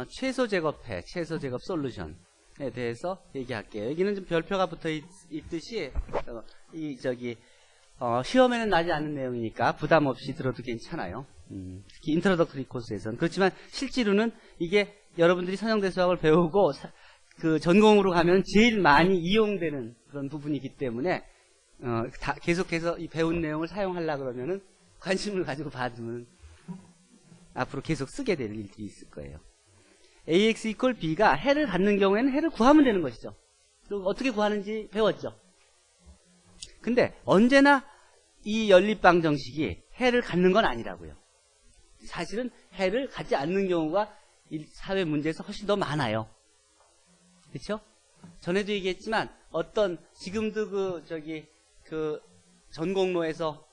최소 제곱해, 최소 제곱 솔루션에 대해서 얘기할게요. 여기는 좀 별표가 붙어 있듯이, 시험에는 나지 않는 내용이니까 부담 없이 들어도 괜찮아요. 특히 인트로덕터리 코스에서는. 그렇지만 실제로는 이게 여러분들이 선형대 수학을 배우고 그 전공으로 가면 제일 많이 이용되는 그런 부분이기 때문에 계속해서 이 배운 내용을 사용하려고 그러면은 관심을 가지고 받으면 앞으로 계속 쓰게 될 일들이 있을 거예요. ax equal b가 해를 갖는 경우에는 해를 구하면 되는 것이죠. 그리고 어떻게 구하는지 배웠죠. 근데 언제나 이 연립방 정식이 해를 갖는 건 아니라고요. 사실은 해를 갖지 않는 경우가 사회 문제에서 훨씬 더 많아요. 그렇죠? 전에도 얘기했지만 지금도 전공로에서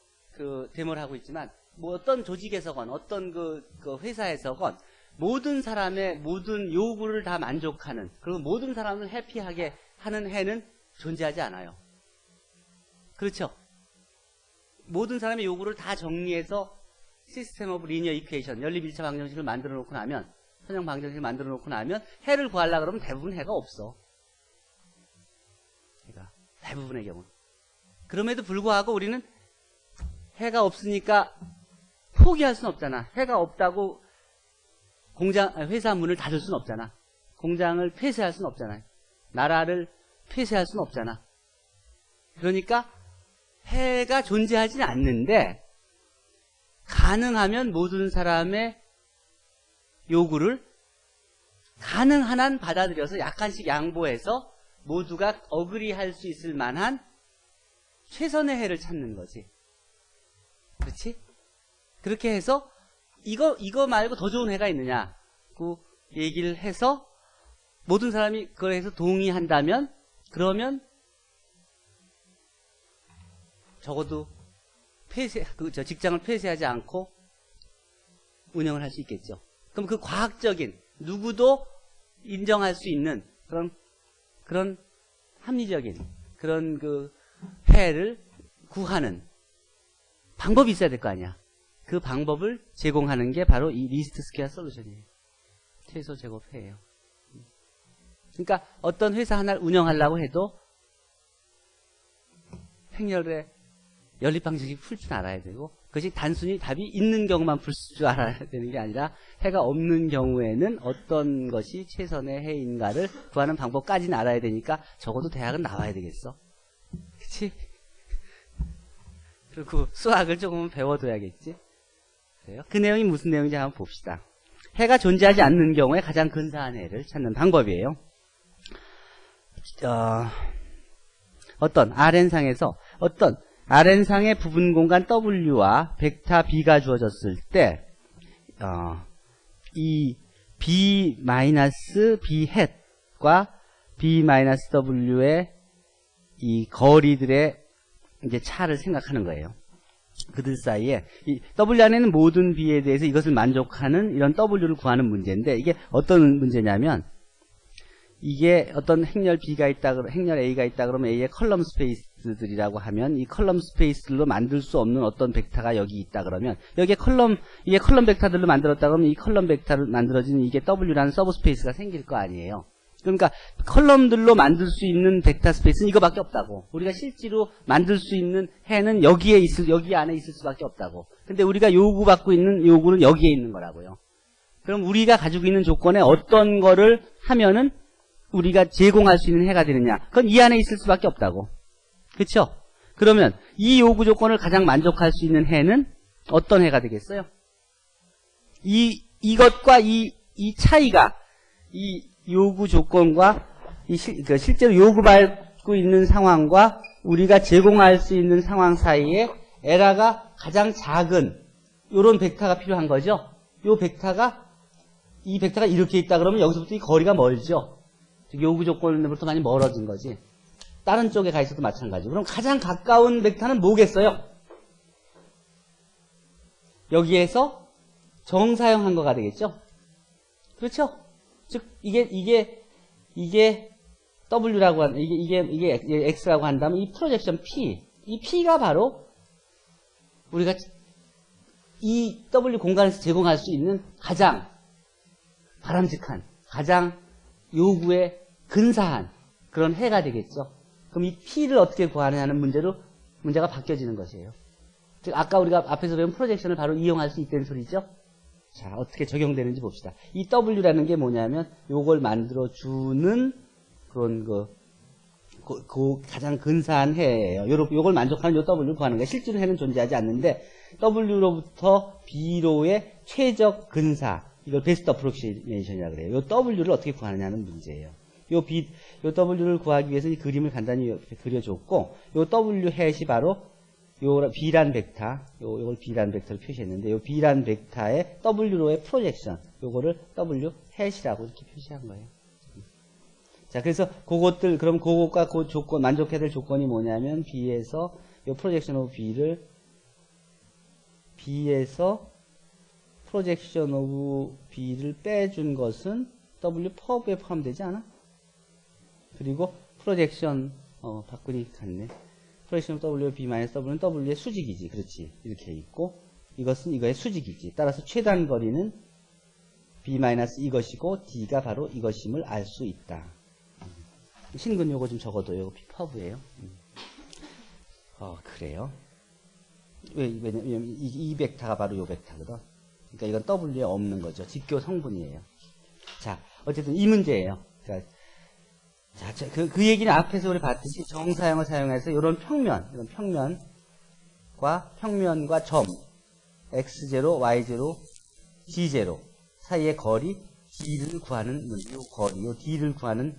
데모를 하고 있지만 뭐 어떤 조직에서건 어떤 그 회사에서건 모든 사람의 모든 요구를 다 만족하는, 그리고 모든 사람을 해피하게 하는 해는 존재하지 않아요. 그렇죠? 모든 사람의 요구를 다 정리해서 시스템 오브 리니어 이퀘이션, 연립 1차 방정식을 만들어 놓고 나면, 선형 방정식을 만들어 놓고 나면 해를 구하려고 그러면 대부분 해가 없어. 그러니까 대부분의 경우. 그럼에도 불구하고 우리는 해가 없으니까 포기할 수는 없잖아. 해가 없다고 회사 문을 닫을 수는 없잖아. 공장을 폐쇄할 수는 없잖아요. 나라를 폐쇄할 수는 없잖아. 그러니까 해가 존재하지는 않는데 가능하면 모든 사람의 요구를 가능한 한 받아들여서 약간씩 양보해서 모두가 어그리할 수 있을 만한 최선의 해를 찾는 거지. 그렇지? 그렇게 해서 이거 말고 더 좋은 해가 있느냐고 얘기를 해서 모든 사람이 그걸 해서 동의한다면 그러면 적어도 직장을 폐쇄하지 않고 운영을 할 수 있겠죠. 그럼 그 과학적인 누구도 인정할 수 있는 그런 합리적인 그런 그 해를 구하는 방법이 있어야 될 거 아니야. 그 방법을 제공하는 게 바로 이 리스트 스퀘어 솔루션이에요. 최소 제곱해예요. 그러니까 어떤 회사 하나를 운영하려고 해도 행렬의 연립 방정식 풀 줄 알아야 되고, 그것이 단순히 답이 있는 경우만 풀 줄 알아야 되는 게 아니라 해가 없는 경우에는 어떤 것이 최선의 해인가를 구하는 방법까지는 알아야 되니까 적어도 대학은 나와야 되겠어. 그치? 그리고 수학을 조금은 배워둬야겠지. 그래요? 그 내용이 무슨 내용인지 한번 봅시다. 해가 존재하지 않는 경우에 가장 근사한 해를 찾는 방법이에요. 어떤 Rn상에서 어떤 Rn상의 부분 공간 W와 벡터 B가 주어졌을 때 이 B-B hat과 B-W의 이 거리들의 이제 차를 생각하는 거예요. 그들 사이에 이 W 안에는 모든 B에 대해서 이것을 만족하는 이런 W를 구하는 문제인데, 이게 어떤 문제냐면, 이게 어떤 행렬 B가 있다, 행렬 A가 있다 그러면 A의 컬럼 스페이스들이라고 하면, 이 컬럼 스페이스들로 만들 수 없는 어떤 벡터가 여기 있다 그러면, 이게 컬럼 벡터들로 만들었다 그러면 이 컬럼 벡터를 만들어지는 이게 W라는 서브 스페이스가 생길 거 아니에요. 그러니까 컬럼들로 만들 수 있는 벡터 스페이스는 이거밖에 없다고. 우리가 실제로 만들 수 있는 해는 여기 안에 있을 수밖에 없다고. 근데 우리가 요구받고 있는 요구는 여기에 있는 거라고요. 그럼 우리가 가지고 있는 조건에 어떤 거를 하면은 우리가 제공할 수 있는 해가 되느냐? 그건 이 안에 있을 수밖에 없다고. 그렇죠? 그러면 이 요구 조건을 가장 만족할 수 있는 해는 어떤 해가 되겠어요? 이것과 이 차이가 이 요구 조건과 실제로 요구받고 있는 상황과 우리가 제공할 수 있는 상황 사이에 에러가 가장 작은 요런 벡터가 필요한 거죠. 이 벡터가 이렇게 있다 그러면 여기서부터 이 거리가 멀죠. 요구 조건으로부터 많이 멀어진 거지. 다른 쪽에 가 있어도 마찬가지고. 그럼 가장 가까운 벡터는 뭐겠어요? 여기에서 정사형한 거가 되겠죠. 그렇죠? 즉 이게 W라고 한 이게 X라고 한다면 이 프로젝션 P, 이 P가 바로 우리가 이 W 공간에서 제공할 수 있는 가장 바람직한, 가장 요구에 근사한 그런 해가 되겠죠. 그럼 이 P를 어떻게 구하느냐는 문제가 바뀌어지는 것이에요. 즉, 아까 우리가 앞에서 배운 프로젝션을 바로 이용할 수 있다는 소리죠. 자, 어떻게 적용되는지 봅시다. 이 W라는 게 뭐냐면, 요걸 만들어주는 그런 가장 근사한 해예요. 요걸 만족하는 요 W를 구하는 거예요. 실제로 해는 존재하지 않는데, W로부터 B로의 최적 근사, 이걸 베스트 어프로시메이션이라고 그래요. 요 W를 어떻게 구하느냐는 문제예요. 요 W를 구하기 위해서 이 그림을 간단히 그려줬고, 요 W 햇이 바로 요 B란 벡터, 요걸 B란 벡터로 표시했는데, 요 B란 벡터의 W로의 프로젝션, 요거를 W 햇이라고 이렇게 표시한 거예요. 자, 그래서 그럼 그것과 그 조건, 만족해야 될 조건이 뭐냐면, B에서 요 프로젝션 오브 B에서 프로젝션 오브 B를 빼준 것은 W 퍼브에 포함되지 않아? 그리고 프로젝션, 바꾸니 같네. 프로젝션 W, B-W는 W의 수직이지. 그렇지. 이렇게 있고, 이것은 이거의 수직이지. 따라서 최단 거리는 B- 이것이고, D가 바로 이것임을 알 수 있다. 신근 요거 좀 적어둬요. 요거 퍼브예요. 그래요. 왜냐면 이 벡터가 바로 요 벡터거든. 그러니까 이건 W에 없는 거죠. 직교 성분이에요. 자, 어쨌든 이 문제예요. 그러니까 자, 그 얘기는 앞에서 우리 봤듯이 정사형을 사용해서 이런 평면과 점, x0, y0, g0 사이의 거리 d를 구하는 문제, 요 d를 구하는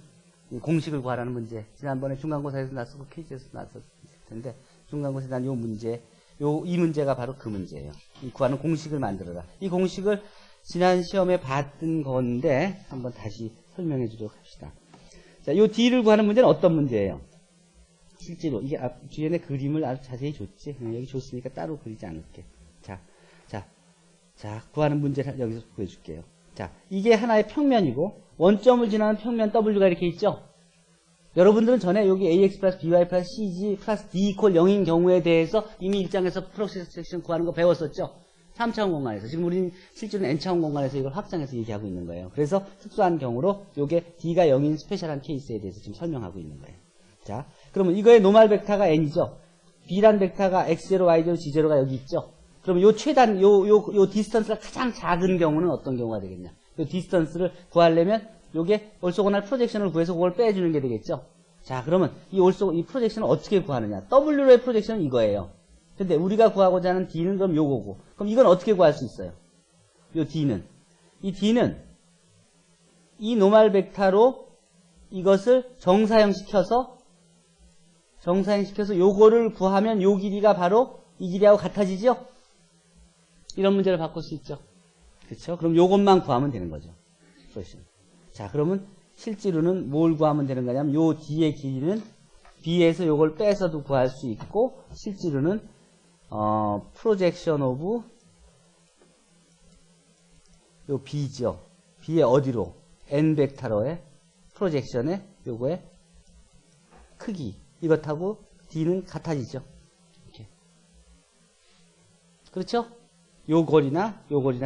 공식을 구하라는 문제. 지난번에 중간고사에서 나왔고 퀴즈에서 나왔을 텐데, 중간고사에 난 요 문제, 이 문제가 바로 그 문제예요. 이 구하는 공식을 만들어라. 이 공식을 지난 시험에 봤던 건데, 한번 다시 설명해 주도록 합시다. 자, 요 D를 구하는 문제는 어떤 문제예요? 실제로, 이게 뒤에 그림을 아주 자세히 줬지? 여기 줬으니까 따로 그리지 않을게. 자, 구하는 문제를 여기서 보여줄게요. 자, 이게 하나의 평면이고, 원점을 지나는 평면 W가 이렇게 있죠? 여러분들은 전에 여기 AX 플러스 BY 플러스 CG 플러스 D 이퀄 0인 경우에 대해서 이미 1장에서 프로젝션 구하는 거 배웠었죠? 3차원 공간에서. 지금 우리는 실제로는 N차원 공간에서 이걸 확장해서 얘기하고 있는 거예요. 그래서 특수한 경우로 요게 D가 0인 스페셜한 케이스에 대해서 지금 설명하고 있는 거예요. 자, 그러면 이거의 노멀 벡터가 N이죠? B란 벡터가 X0, Y0, G0가 여기 있죠? 그러면 요 최단, 요 디스턴스가 가장 작은 경우는 어떤 경우가 되겠냐? 요 디스턴스를 구하려면 요게 올소고날 프로젝션을 구해서 그걸 빼주는 게 되겠죠? 자, 그러면 이 프로젝션을 어떻게 구하느냐? W로의 프로젝션은 이거예요. 근데 우리가 구하고자 하는 D는 그럼 요거고. 그럼 이건 어떻게 구할 수 있어요? 요 D는. 이 D는 이 노멀 벡터로 이것을 정사형시켜서 요거를 구하면 요 길이가 바로 이 길이하고 같아지죠? 이런 문제를 바꿀 수 있죠. 그렇죠? 그럼 요것만 구하면 되는 거죠. 자, 그러면 실제로는 뭘 구하면 되는 거냐면 요 D의 길이는 B에서 요걸 빼서도 구할 수 있고, 실제로는 프로젝션 오브 요 B죠. B의 어디로? N 벡터로의 프로젝션의 요거의 크기. 이것하고 D는 같아지죠. 이렇게. 그렇죠? 요 거리나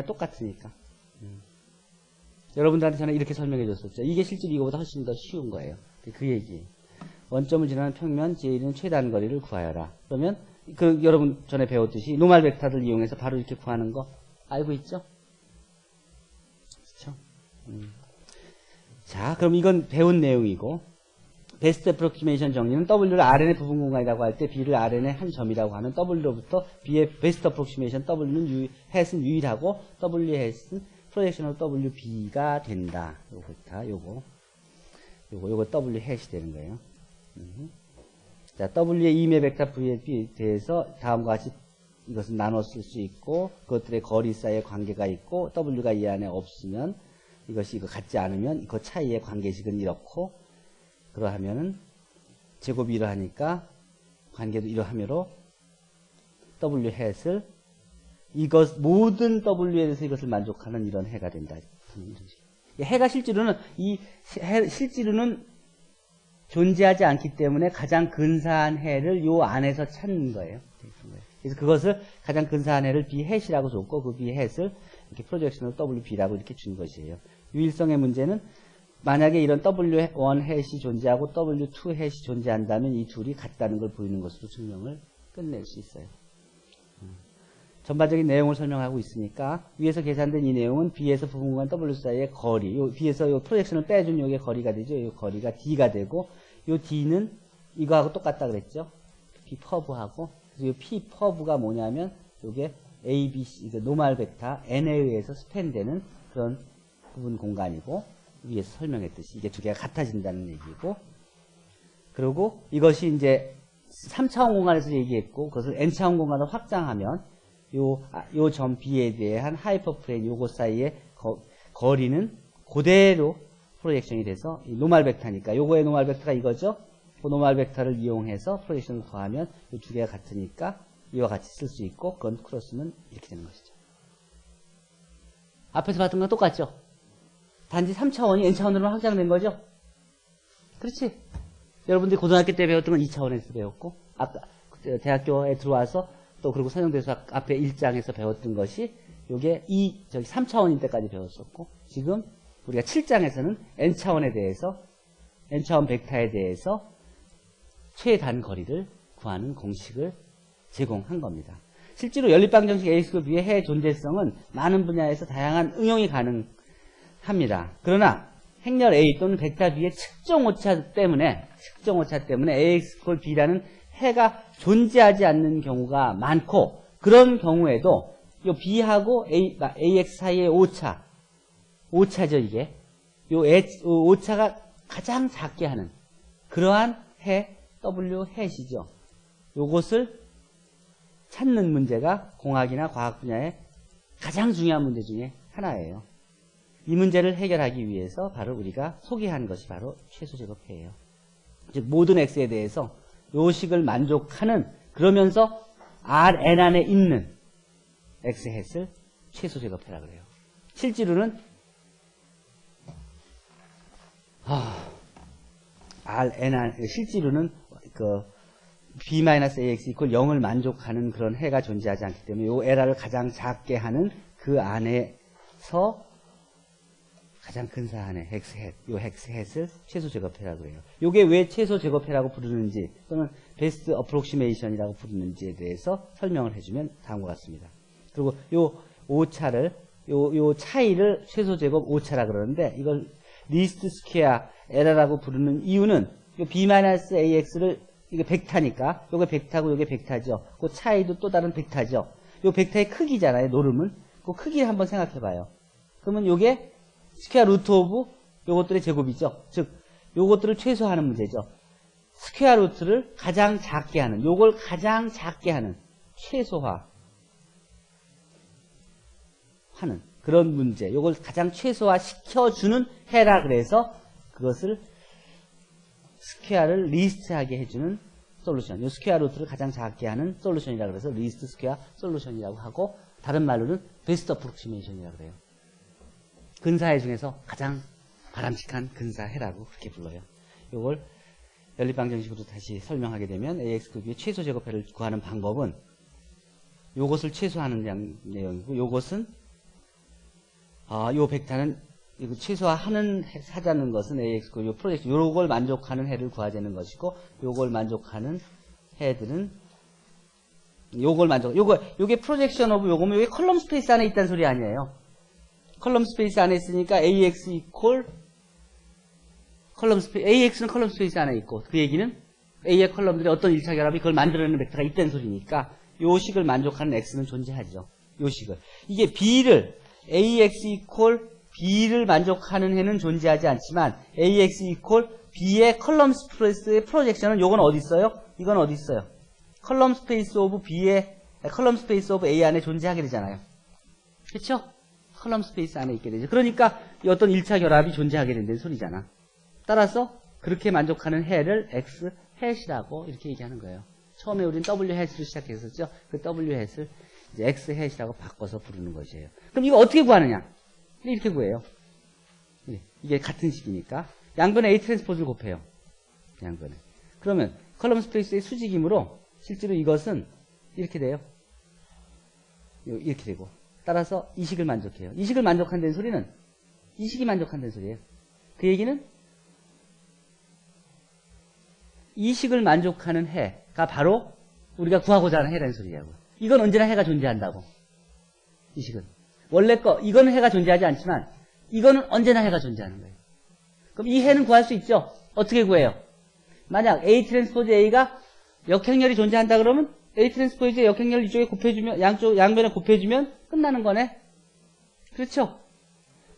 똑같으니까. 여러분들한테 저는 이렇게 설명해 줬었죠. 이게 실제로 이거보다 훨씬 더 쉬운 거예요. 그 얘기. 원점을 지나는 평면 J는 최단 거리를 구하여라. 그러면 여러분 전에 배웠듯이 노멀 벡터를 이용해서 바로 이렇게 구하는 거 알고 있죠? 그렇죠? 자, 그럼 이건 배운 내용이고, 베스트 애프로키메이션 정리는 W를 RN의 부분 공간이라고 할 때 B를 RN의 한 점이라고 하면 W로부터 B의 베스트 애프로키메이션 W는 햇은 유일하고 W 햇은 프로젝션으로 WB가 된다. 요거 W 햇이 되는 거예요. 자, W의 이메 벡터 V에 대해서 다음과 같이 이것은 나눠 쓸 수 있고, 그것들의 거리 사이의 관계가 있고, W가 이 안에 없으면, 이것이 이거 같지 않으면, 그 차이의 관계식은 이렇고, 그러하면은, 제곱이 이러하니까, 관계도 이러하므로, W 햇을, 모든 W에 대해서 이것을 만족하는 이런 해가 된다. 해가 실제로는, 실제로는 존재하지 않기 때문에 가장 근사한 해를 요 안에서 찾는 거예요. 그래서 그것을 가장 근사한 해를 B햇이라고 줬고, 그 B햇을 이렇게 프로젝션을 WB라고 이렇게 준 것이에요. 유일성의 문제는 만약에 이런 W1 해시 존재하고 W2 해시 존재한다면 이 둘이 같다는 걸 보이는 것으로 증명을 끝낼 수 있어요. 전반적인 내용을 설명하고 있으니까 위에서 계산된 이 내용은 B에서 부분 공간 W 사이의 거리, B에서 요 프로젝션을 빼준 요게 거리가 되죠. 요 거리가 D가 되고 요 D는 이거하고 똑같다 그랬죠. P 퍼브하고 그래서 요 P 퍼브가 뭐냐면 요게 A, B, C, 노멀 벡터 N에 의해서 스팬되는 그런 부분 공간이고 위에서 설명했듯이 이게 두 개가 같아진다는 얘기고 그리고 이것이 이제 3차원 공간에서 얘기했고 그것을 N차원 공간으로 확장하면 요 점 B에 대한 하이퍼플레인 요거 사이의 거리는 그대로 프로젝션이 돼서 노멀 벡터니까 요거의 노멀 벡터가 이거죠. 그 노멀 벡터를 이용해서 프로젝션을 더하면 이 두 개가 같으니까 이와 같이 쓸 수 있고 그건 크로스는 이렇게 되는 것이죠. 앞에서 봤던 건 똑같죠. 단지 3차원이 N차원으로 확장된 거죠. 그렇지. 여러분들이 고등학교 때 배웠던 건 2차원에서 배웠고 아까 대학교에 들어와서 또 그리고 선영대수 앞에 1장에서 배웠던 것이 요게 3차원인 때까지 배웠었고 지금 우리가 7장에서는 N차원에 대해서 N차원 벡터에 대해서 최단 거리를 구하는 공식을 제공한 겁니다. 실제로 연립방정식 AX-B의 해 존재성은 많은 분야에서 다양한 응용이 가능합니다. 그러나 행렬 A 또는 벡터 B의 측정 오차 때문에 AX=B라는 해가 존재하지 않는 경우가 많고 그런 경우에도 요 B하고 AX 사이의 오차죠 이게. 요 오차가 가장 작게 하는 그러한 해 W 해시죠. 요것을 찾는 문제가 공학이나 과학 분야의 가장 중요한 문제 중에 하나예요. 이 문제를 해결하기 위해서 바로 우리가 소개한 것이 바로 최소제곱해예요. 즉 모든 x에 대해서 요식을 만족하는 그러면서 Rn 안에 있는 x 햇을 최소제곱해라고 그래요. 실제로는 실제로는 B-AX = 0을 만족하는 그런 해가 존재하지 않기 때문에 요 에라를 가장 작게 하는 그 안에서 가장 근사한 X햇, 요 X햇을 최소제곱해라고 해요. 요게 왜 최소제곱해라고 부르는지 또는 베스트 어프록시메이션이라고 부르는지에 대해서 설명을 해주면 다음과 같습니다. 그리고 요 오차를 요 차이를 최소제곱 오차라 그러는데 이걸 리스트 스퀘어 에러라고 부르는 이유는 요 B-AX를 이게 벡터니까 요게 벡터고 요게 벡터죠. 그 차이도 또 다른 벡터죠. 요 벡터의 크기잖아요. 노름은. 그 크기를 한번 생각해 봐요. 그러면 요게 스퀘어 루트 오브 요것들의 제곱이죠. 즉 요것들을 최소화하는 문제죠. 스퀘어 루트를 가장 작게 하는 요걸 가장 작게 하는 최소화 하는 그런 문제. 요걸 가장 최소화 시켜주는 해라 그래서 그것을 스퀘어를 리스트하게 해주는 솔루션. 요 스퀘어 루트를 가장 작게 하는 솔루션이라고 그래서 리스트 스퀘어 솔루션이라고 하고 다른 말로는 베스트 어프록시메이션이라고 그래요. 근사해 중에서 가장 바람직한 근사해라고 그렇게 불러요. 요걸 연립방정식으로 다시 설명하게 되면 AX-B의 최소제곱해를 구하는 방법은 요것을 최소화하는 내용이고 요것은 요 벡터는 이거 하자는 것은 AX, 요 프로젝트, 요걸 만족하는 해를 구하자는 것이고, 요걸 만족하는 해들은, 요게 프로젝션 오브 요거면 요게 컬럼 스페이스 안에 있다는 소리 아니에요. 컬럼 스페이스 안에 있으니까 AX AX는 컬럼 스페이스 안에 있고, 그 얘기는 A의 컬럼들이 어떤 1차 결합이 그걸 만들어내는 벡터가 있다는 소리니까, 요 식을 만족하는 X는 존재하죠. 요 식을. 이게 AX B를 만족하는 해는 존재하지 않지만 AX B의 컬럼 스페이스의 프로젝션은 요건 어디 있어요? 이건 어디 있어요? 컬럼 스페이스 오브 A 안에 존재하게 되잖아요. 그렇죠? 컬럼 스페이스 안에 있게 되죠. 그러니까 어떤 1차 결합이 존재하게 된다는 소리잖아. 따라서 그렇게 만족하는 해를 X 햇이라고 이렇게 얘기하는 거예요. 처음에 우리는 W 햇으로 시작했었죠. 그 W 햇을 이제 X 햇이라고 바꿔서 부르는 것이에요. 그럼 이거 어떻게 구하느냐? 이렇게 구해요. 이게 같은 식이니까. 양변에 A 트랜스포즈를 곱해요. 양변에. 그러면 컬럼 스페이스의 수직이므로 실제로 이것은 이렇게 돼요. 이렇게 되고. 따라서 이 식을 만족해요. 이 식을 만족한다는 소리는 이 식이 만족한다는 소리예요. 그 얘기는 이 식을 만족하는 해가 바로 우리가 구하고자 하는 해라는 소리라고. 이건 언제나 해가 존재한다고. 이 식은. 원래 이거는 해가 존재하지 않지만 이거는 언제나 해가 존재하는 거예요. 그럼 이 해는 구할 수 있죠? 어떻게 구해요? 만약 A 트랜스포즈 A가 역행렬이 존재한다 그러면 A 트랜스포즈의 역행렬 이쪽에 곱해주면, 양변에 곱해주면 끝나는 거네? 그렇죠?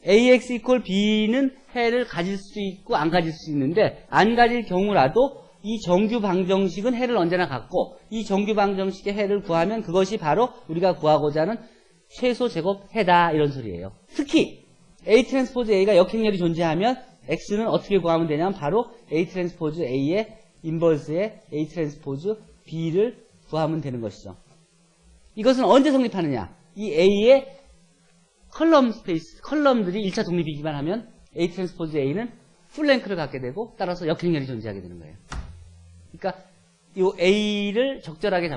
AX 이퀄 B는 해를 가질 수 있고 안 가질 수 있는데, 안 가질 경우라도 이 정규 방정식은 해를 언제나 갖고, 이 정규 방정식의 해를 구하면 그것이 바로 우리가 구하고자 하는 최소 제곱 해다, 이런 소리예요. 특히 A 트랜스포즈 A가 역행렬이 존재하면 X는 어떻게 구하면 되냐면 바로 A 트랜스포즈 A의 인버스의 A 트랜스포즈 B를 구하면 되는 것이죠. 이것은 언제 성립하느냐? 이 A의 컬럼들이 1차 독립이기만 하면 A 트랜스포즈 A는 풀랭크를 갖게 되고 따라서 역행렬이 존재하게 되는 거예요. 그러니까 이 A를 적절하게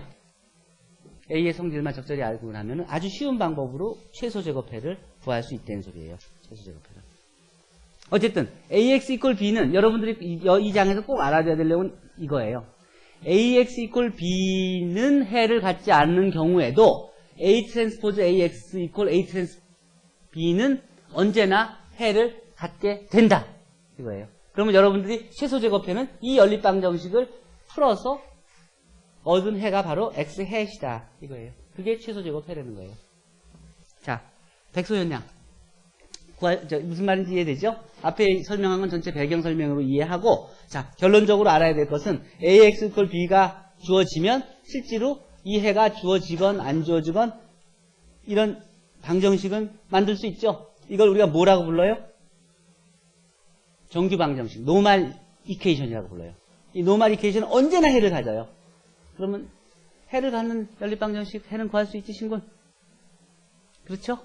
A의 성질만 적절히 알고 나면 아주 쉬운 방법으로 최소 제곱해를 구할 수 있다는 소리예요. 최소 제곱해를. 어쨌든 AX 이퀄 B는 여러분들이 이 장에서 꼭 알아둬야 될 내용은 이거예요. AX 이퀄 B는 해를 갖지 않는 경우에도 A 트랜스포즈 AX 이퀄 A 트랜스 B는 언제나 해를 갖게 된다. 이거예요. 그러면 여러분들이 최소 제곱해는 이 연립방정식을 풀어서 얻은 해가 바로 X 해시다. 이거예요. 그게 최소 제곱해라는 거예요. 자, 백소현양. 무슨 말인지 이해되죠? 앞에 설명한 건 전체 배경 설명으로 이해하고, 자, 결론적으로 알아야 될 것은 AX 이퀄 B가 주어지면 실제로 이 해가 주어지건 안 주어지건 이런 방정식은 만들 수 있죠. 이걸 우리가 뭐라고 불러요? 정규 방정식, 노멀 이퀘이션이라고 불러요. 이 노멀 이퀘이션은 언제나 해를 가져요. 그러면 해를 갖는 연립방정식 해는 구할 수 있지, 신군? 그렇죠?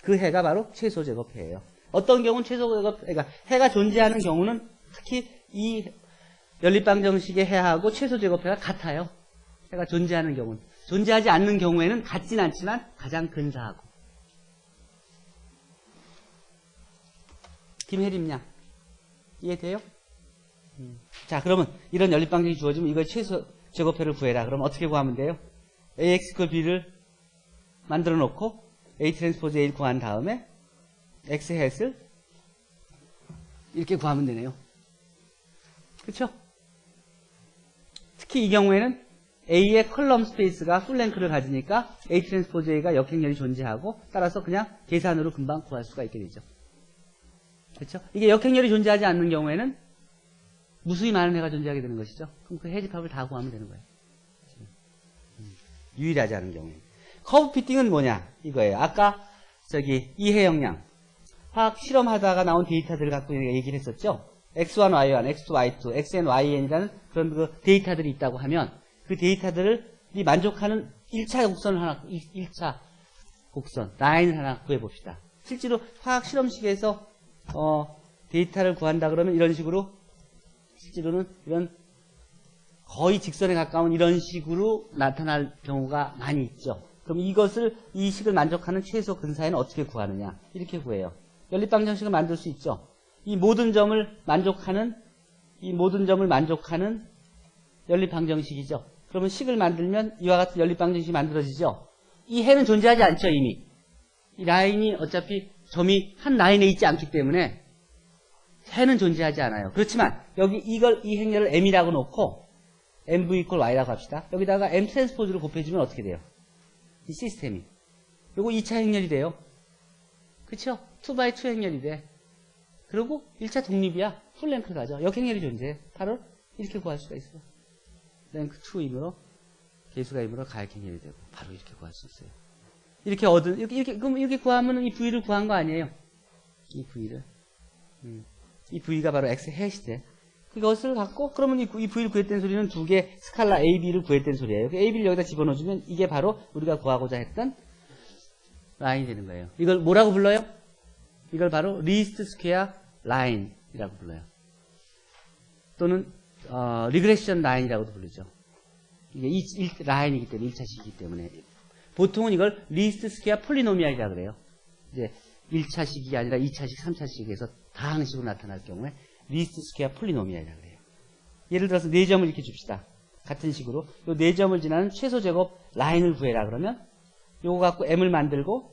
그 해가 바로 최소 제곱해예요. 어떤 경우는 최소 제곱, 그러니까 해가 존재하는 경우는 특히 이 연립방정식의 해하고 최소 제곱해가 같아요. 해가 존재하는 경우는. 존재하지 않는 경우에는 같진 않지만 가장 근사하고. 김혜림 양. 이해돼요? 자, 그러면 이런 연립방정식이 주어지면 이걸 최소 제곱해를 구해라. 그럼 어떻게 구하면 돼요? AX 그 B를 만들어 놓고 A 트랜스포즈 A를 구한 다음에 X 햇을 이렇게 구하면 되네요. 그렇죠? 특히 이 경우에는 A의 컬럼 스페이스가 풀랭크를 가지니까 A 트랜스포즈 A가 역행렬이 존재하고 따라서 그냥 계산으로 금방 구할 수가 있게 되죠. 그렇죠? 이게 역행렬이 존재하지 않는 경우에는 무수히 많은 해가 존재하게 되는 것이죠. 그럼 그 해집합을 다 구하면 되는 거예요. 유일하지 않은 경우에. 커브 피팅은 뭐냐? 이거예요. 아까 이해 역량 화학 실험하다가 나온 데이터들을 갖고 얘기를 했었죠. X1, Y1, X2, Y2, XN, YN이라는 그런 그 데이터들이 있다고 하면 그 데이터들이 만족하는 1차 곡선을 하나, 1차 곡선, 라인을 하나 구해봅시다. 실제로 화학 실험실에서 데이터를 구한다 그러면 이런 식으로 실제로는 이런 거의 직선에 가까운 이런 식으로 나타날 경우가 많이 있죠. 그럼 이 식을 만족하는 최소 근사에는 어떻게 구하느냐? 이렇게 구해요. 연립방정식을 만들 수 있죠. 이 모든 점을 만족하는 연립방정식이죠. 그러면 식을 만들면 이와 같은 연립방정식이 만들어지죠. 이 해는 존재하지 않죠, 이미. 이 라인이 어차피 점이 한 라인에 있지 않기 때문에 해는 존재하지 않아요. 그렇지만 여기 이 행렬을 M이라고 놓고 MV 이퀄 Y라고 합시다. 여기다가 M 트랜스포즈를 곱해주면 어떻게 돼요? 이 시스템이. 요거 2차 행렬이 돼요. 그쵸? 2x2 행렬이 돼. 그리고 1차 독립이야. 풀랭크 가죠. 역행렬이 존재해. 바로 이렇게 구할 수가 있어요. 랭크 2이므로 개수가 이므로 가역행렬이 되고 바로 이렇게 구할 수 있어요. 그럼 이렇게 구하면 이 V를 구한 거 아니에요? 이 V를. 이 V가 바로 X 햇이 돼. 그것을 갖고 그러면 이 V를 구했다는 소리는 두 개 스칼라 AB를 구했다는 소리예요. AB를 여기다 집어넣어주면 이게 바로 우리가 구하고자 했던 라인이 되는 거예요. 이걸 뭐라고 불러요? 이걸 바로 리스트 스퀘어 라인이라고 불러요. 또는 리그레션 라인이라고도 부르죠. 이게 라인이기 때문에 1차식이기 때문에 보통은 이걸 리스트 스퀘어 폴리노미알이라 그래요. 이제 1차식이 아니라 2차식, 3차식에서 다항식으로 나타날 경우에 리스트 스퀘어 폴리노미알이라 그래요. 예를 들어서 4점을 이렇게 줍시다. 같은 식으로 요 4점을 지나는 최소 제곱 라인을 구해라 그러면 요거 갖고 m을 만들고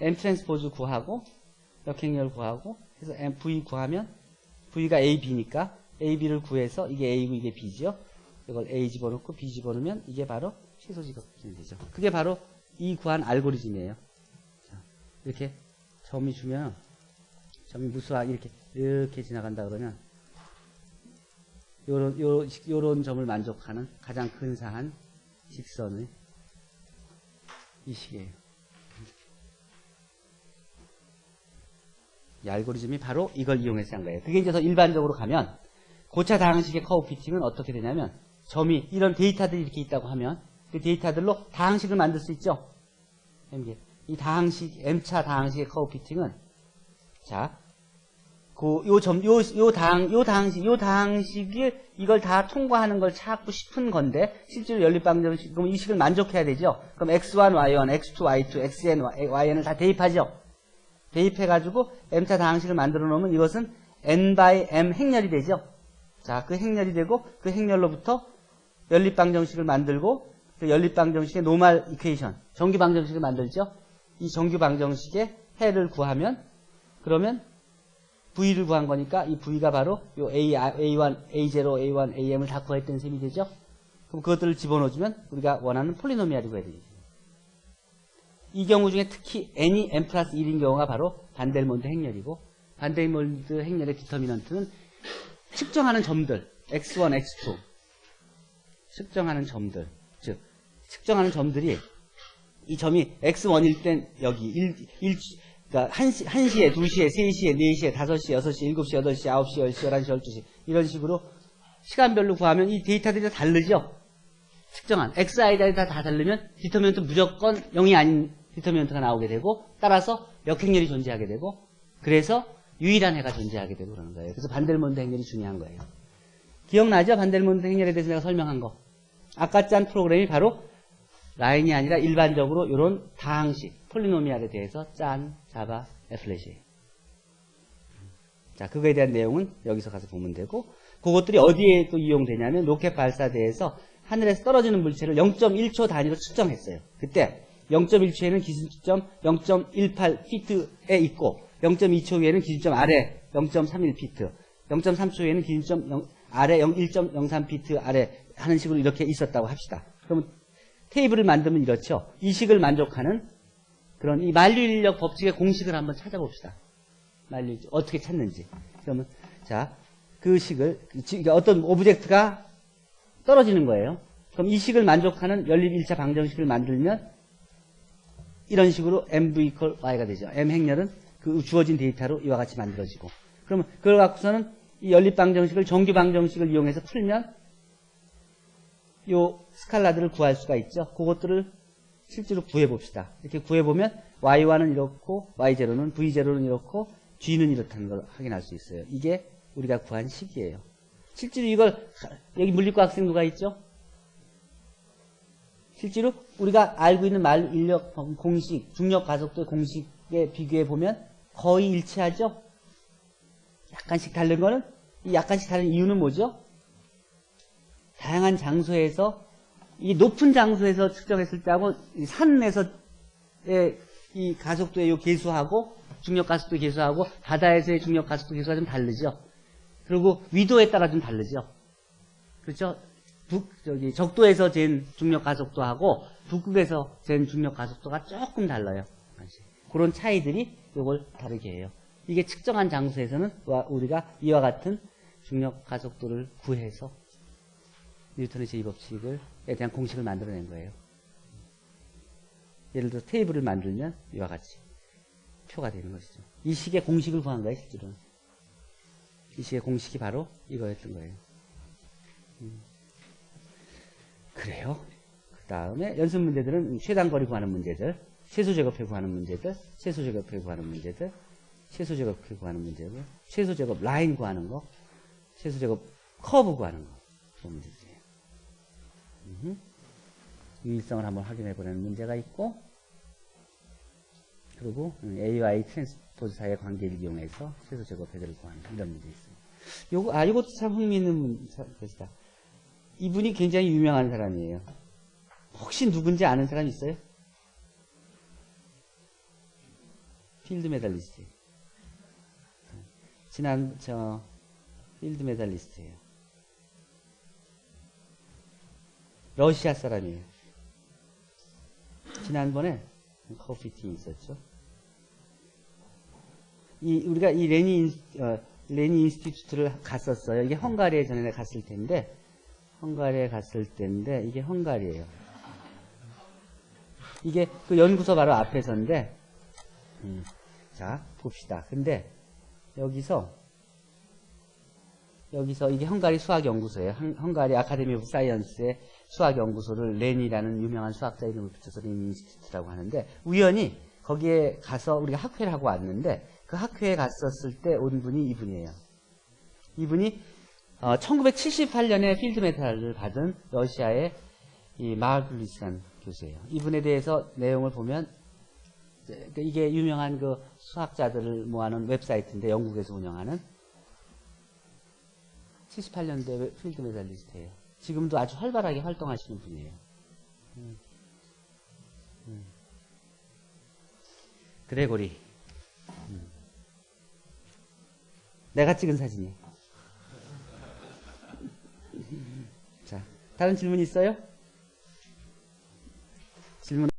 m 트랜스포즈 구하고 역행렬 구하고 해서 m v 구하면 v가 a, b니까 a, b를 구해서 이게 a고 이게 b죠. 이걸 a 집어넣고 b 집어넣으면 이게 바로 최소 제곱이 되죠. 그게 바로 이 구한 알고리즘이에요. 자, 이렇게 점이 주면 점이 무수하게 이렇게 지나간다 그러면 요런 점을 만족하는 가장 근사한 직선의 이 식이에요. 이 알고리즘이 바로 이걸 이용해서 한 거예요. 그게 이제 더 일반적으로 가면 고차 다항식의 커브 피팅은 어떻게 되냐면 점이 이런 데이터들이 이렇게 있다고 하면 그 데이터들로 다항식을 만들 수 있죠. 이 다항식 m차 다항식의 커브 피팅은 자, 요 다항식이 이걸 다 통과하는 걸 찾고 싶은 건데 실제로 연립방정식 그럼 이 식을 만족해야 되죠. 그럼 x1, y1, x2, y2, xn, yn을 다 대입하죠. 대입해가지고 m차 다항식을 만들어 놓으면 이것은 n by m 행렬이 되죠. 자, 그 행렬이 되고 그 행렬로부터 연립방정식을 만들고 그 연립방정식의 노멀 이퀘이션, 정규방정식을 만들죠. 이 정규방정식의 해를 구하면 그러면 V를 구한 거니까 이 V가 바로 요 A1, A0, A1, AM을 다 구했던 셈이 되죠. 그럼 그것들을 집어넣어주면 우리가 원하는 폴리노미알이 구해야 되죠. 이 경우 중에 특히 n이 n 플러스 1인 경우가 바로 반델몬트 행렬이고 반델몬트 행렬의 디터미넌트는 측정하는 점들 x1, x2 측정하는 점들 즉 측정하는 점들이 이 점이 x1일 땐 여기 그러니까 1시에, 2시에, 3시에, 4시에, 5시에, 6시에, 7시에, 8시에, 9시에, 10시에, 11시, 12시 이런 식으로 시간별로 구하면 이 데이터들이 다 다르죠. 측정한 XI들이 다 다르면 디터미넌트 무조건 0이 아닌 디터미넌트가 나오게 되고 따라서 역행렬이 존재하게 되고 그래서 유일한 해가 존재하게 되고 그러는 거예요. 그래서 반델몬트 행렬이 중요한 거예요. 기억나죠? 반델몬트 행렬에 대해서 내가 설명한 거. 아까 짠 프로그램이 바로 라인이 아니라 일반적으로 이런 다항식, 폴리노미알에 대해서 짠, 자바, 애플렛이에요. 자, 그거에 대한 내용은 여기서 가서 보면 되고 그것들이 어디에 또 이용되냐면 로켓 발사대에서 하늘에서 떨어지는 물체를 0.1초 단위로 측정했어요. 그때 0.1초에는 기준점 0.18피트에 있고 0.2초 위에는 기준점 아래 0.31피트 0.3초 위에는 기준점 아래 1.03피트 아래 하는 식으로 이렇게 있었다고 합시다. 그러면 테이블을 만들면 이렇죠. 이 식을 만족하는 그런 이 만류인력 법칙의 공식을 한번 찾아봅시다. 만류 어떻게 찾는지. 그러면 자, 그 식을 어떤 오브젝트가 떨어지는 거예요. 그럼 이 식을 만족하는 연립 1차 방정식을 만들면 이런 식으로 mv equal y가 되죠. m 행렬은 그 주어진 데이터로 이와 같이 만들어지고 그러면 그걸 갖고서는 이 연립 방정식을 정규 방정식을 이용해서 풀면 요 스칼라들을 구할 수가 있죠. 그것들을 실제로 구해봅시다. 이렇게 구해보면 y1은 이렇고 y0는 v0는 이렇고 g는 이렇다는 걸 확인할 수 있어요. 이게 우리가 구한 식이에요. 실제로 이걸 여기 물리과 학생 누가 있죠? 실제로 우리가 알고 있는 말 인력 공식, 중력 가속도의 공식에 비교해 보면 거의 일치하죠. 약간씩 다른 거는 이 약간씩 다른 이유는 뭐죠? 다양한 장소에서 이 높은 장소에서 측정했을 때하고 산에서의 이 가속도의 요 계수하고 중력 가속도 계수하고 바다에서의 중력 가속도 계수가 좀 다르죠. 그리고 위도에 따라 좀 다르죠. 그렇죠? 적도에서 잰 중력 가속도하고 북극에서 잰 중력 가속도가 조금 달라요. 그런 차이들이 이걸 다르게 해요. 이게 측정한 장소에서는 우리가 이와 같은 중력 가속도를 구해서 뉴턴의 제2법칙에 대한 공식을 만들어낸 거예요. 예를 들어 테이블을 만들면 이와 같이 표가 되는 것이죠. 이 식의 공식을 구한 거예요, 실제로는. 이 식의 공식이 바로 이거였던 거예요. 그래요. 그 다음에 연습 문제들은 최단거리 구하는 문제들, 최소제곱해 구하는 문제들, 최소제곱해 구하는 문제들, 최소제곱해 구하는 문제들, 최소제곱 라인 구하는 거, 최소제곱 커브 구하는 거. 그런 문제들이에요. 유일성을 한번 확인해 보려는 문제가 있고, 그리고 AY 트랜스포즈 사이의 관계를 이용해서 최소 제곱 배들을 구하는 이런 문제 있습니다. 이것도 참 흥미있는 것이다. 이분이 굉장히 유명한 사람이에요. 혹시 누군지 아는 사람 있어요? 필드 메달리스트. 필드 메달리스트예요. 러시아 사람이에요. 지난번에 커피팀 있었죠. 우리가 이 레니 인스티튜트를 갔었어요. 이게 헝가리에 전에 갔을 텐데, 이게 헝가리예요. 이게 그 연구소 바로 앞에서인데, 자, 봅시다. 근데 여기서 이게 헝가리 수학연구소예요. 헝가리 아카데미 오브 사이언스의 수학연구소를 렌이라는 유명한 수학자 이름을 붙여서 렌 인스티튜트라고 하는데, 우연히 거기에 가서 우리가 학회를 하고 왔는데, 그 학회에 갔었을 때 온 분이 이분이에요. 이분이 1978년에 필드 메달을 받은 러시아의 이 마글리스라는 교수예요. 이분에 대해서 내용을 보면 이게 유명한 그 수학자들을 모아놓은 웹사이트인데, 영국에서 운영하는 78년대 필드 메달리스트예요. 지금도 아주 활발하게 활동하시는 분이에요. 그레고리. 내가 찍은 사진이에요. 자, 다른 질문 있어요? 질문